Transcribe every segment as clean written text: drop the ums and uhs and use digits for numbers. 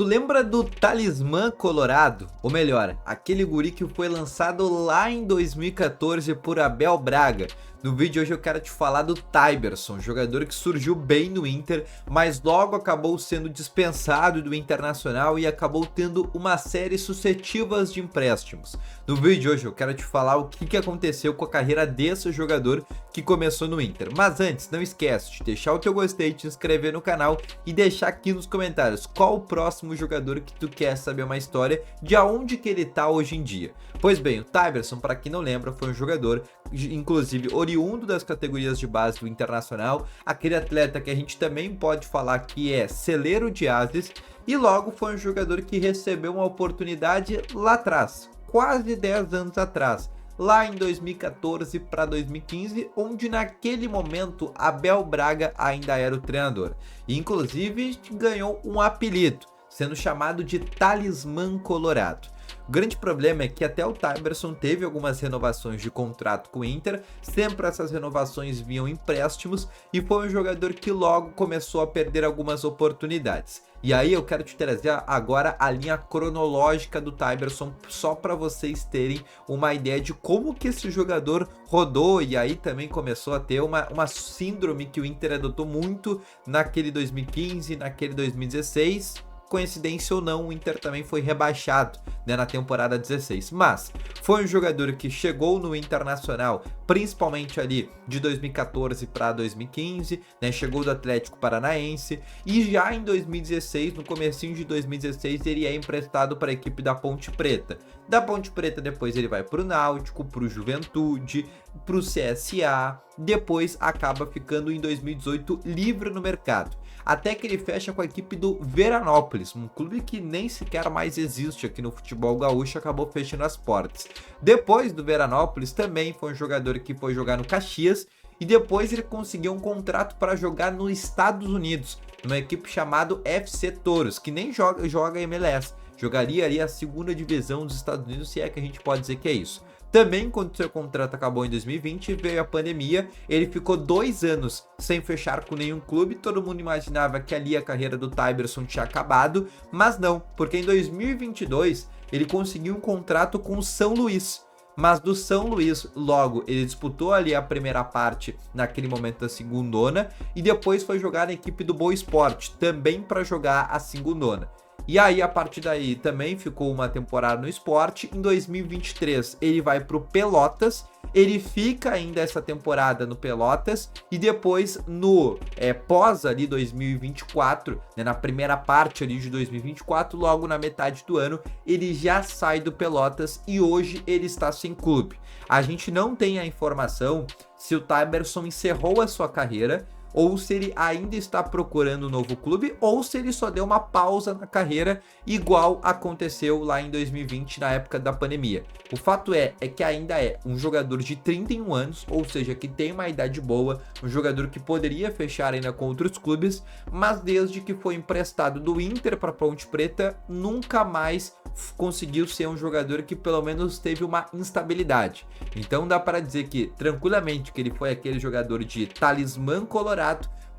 Tu lembra do Talismã Colorado? Ou melhor, aquele guri que foi lançado lá em 2014 por Abel Braga. No vídeo de hoje eu quero te falar do Tyberson, jogador que surgiu bem no Inter, mas logo acabou sendo dispensado do Internacional e acabou tendo uma série sucessivas de empréstimos. No vídeo de hoje eu quero te falar o que aconteceu com a carreira desse jogador que começou no Inter. Mas antes, não esquece de deixar o teu gostei, te inscrever no canal e deixar aqui nos comentários qual o próximo jogador que tu quer saber uma história de aonde que ele tá hoje em dia. Pois bem, o Tyberson, para quem não lembra, foi um jogador, inclusive oriundo das categorias de base do Internacional, aquele atleta que a gente também pode falar que é celeiro de ases, e logo foi um jogador que recebeu uma oportunidade lá atrás, quase 10 anos atrás, lá em 2014 para 2015, onde naquele momento Abel Braga ainda era o treinador. E inclusive ganhou um apelido, sendo chamado de Talismã Colorado. O grande problema é que até o Tyberson teve algumas renovações de contrato com o Inter, sempre essas renovações vinham empréstimos e foi um jogador que logo começou a perder algumas oportunidades. E aí eu quero te trazer agora a linha cronológica do Tyberson, só para vocês terem uma ideia de como que esse jogador rodou, e aí também começou a ter uma síndrome que o Inter adotou muito naquele 2015, naquele 2016... Coincidência ou não, o Inter também foi rebaixado, né, na temporada 16. Mas foi um jogador que chegou no Internacional, principalmente ali de 2014 para 2015, né, chegou do Atlético Paranaense, e já em 2016, no comecinho de 2016, ele é emprestado para a equipe da Ponte Preta. Da Ponte Preta depois ele vai para o Náutico, para o Juventude, para o CSA, depois acaba ficando em 2018 livre no mercado. Até que ele fecha com a equipe do Veranópolis, um clube que nem sequer mais existe aqui no futebol gaúcho, acabou fechando as portas. Depois do Veranópolis também foi um jogador que foi jogar no Caxias, e depois ele conseguiu um contrato para jogar nos Estados Unidos, numa equipe chamada FC Touros, que nem joga MLS, jogaria ali a segunda divisão dos Estados Unidos, se é que a gente pode dizer que é isso. Também, quando seu contrato acabou em 2020, veio a pandemia, ele ficou 2 anos sem fechar com nenhum clube, todo mundo imaginava que ali a carreira do Tyberson tinha acabado, mas não, porque em 2022 ele conseguiu um contrato com o São Luís. Mas do São Luís, logo, ele disputou ali a primeira parte, naquele momento da segundona, e depois foi jogar na equipe do Boa Esporte, também para jogar a segundona. E aí, a partir daí, também ficou uma temporada no Sport. Em 2023, ele vai para o Pelotas. Ele fica ainda essa temporada no Pelotas. E depois, no pós ali 2024, né, na primeira parte ali de 2024, logo na metade do ano, ele já sai do Pelotas e hoje ele está sem clube. A gente não tem a informação se o Tyberson encerrou a sua carreira, ou se ele ainda está procurando um novo clube, ou se ele só deu uma pausa na carreira, igual aconteceu lá em 2020, na época da pandemia. O fato é que ainda é um jogador de 31 anos, ou seja, que tem uma idade boa, um jogador que poderia fechar ainda com outros clubes, mas desde que foi emprestado do Inter para Ponte Preta, nunca mais conseguiu ser um jogador que pelo menos teve uma instabilidade. Então dá para dizer que tranquilamente que ele foi aquele jogador de Talismã Colorado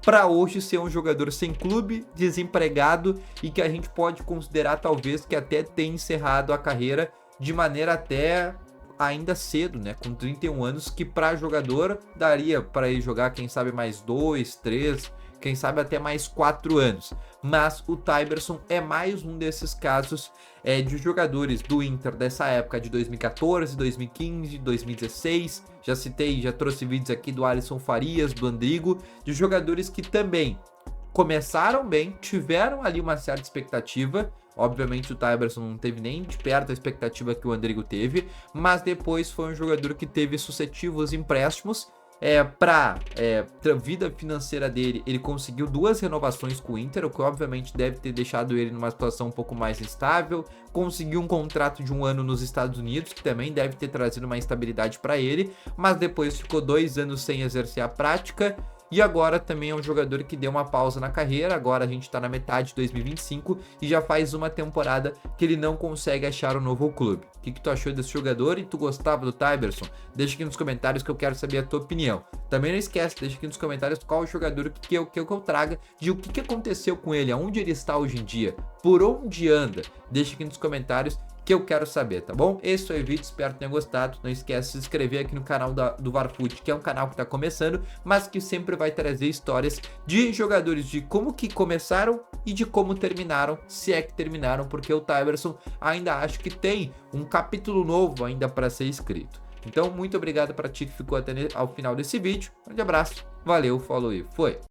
para hoje ser um jogador sem clube, desempregado, e que a gente pode considerar talvez que até tenha encerrado a carreira de maneira até ainda cedo, né, com 31 anos, que para jogador daria para ele jogar quem sabe mais 2, 3, quem sabe até mais 4 anos. Mas o Tyberson é mais um desses casos de jogadores do Inter dessa época de 2014, 2015, 2016. Já citei, já trouxe vídeos aqui do Alisson Farias, do Andrigo, de jogadores que também começaram bem, tiveram ali uma certa expectativa. Obviamente o Tyberson não teve nem de perto a expectativa que o Andrigo teve, mas depois foi um jogador que teve sucessivos empréstimos. Para a vida financeira dele, ele conseguiu 2 renovações com o Inter, o que obviamente deve ter deixado ele numa situação um pouco mais instável. Conseguiu um contrato de 1 ano nos Estados Unidos, que também deve ter trazido uma instabilidade para ele, mas depois ficou 2 anos sem exercer a prática. e agora também é um jogador que deu uma pausa na carreira. Agora a gente tá na metade de 2025 e já faz uma temporada que ele não consegue achar um novo clube. O que tu achou desse jogador e tu gostava do Tyberson? Deixa aqui nos comentários que eu quero saber a tua opinião. Também não esquece, deixa aqui nos comentários qual o jogador que eu traga, de o que aconteceu com ele, aonde ele está hoje em dia, por onde anda. Deixa aqui nos comentários que eu quero saber, tá bom? Esse foi o vídeo, espero que tenha gostado. Não esquece de se inscrever aqui no canal do Varfoot, que é um canal que tá começando, mas que sempre vai trazer histórias de jogadores, de como que começaram e de como terminaram, se é que terminaram, porque o Tyberson ainda acho que tem um capítulo novo ainda para ser escrito. Então, muito obrigado para ti que ficou até ao final desse vídeo. Um grande abraço, valeu, falou e foi!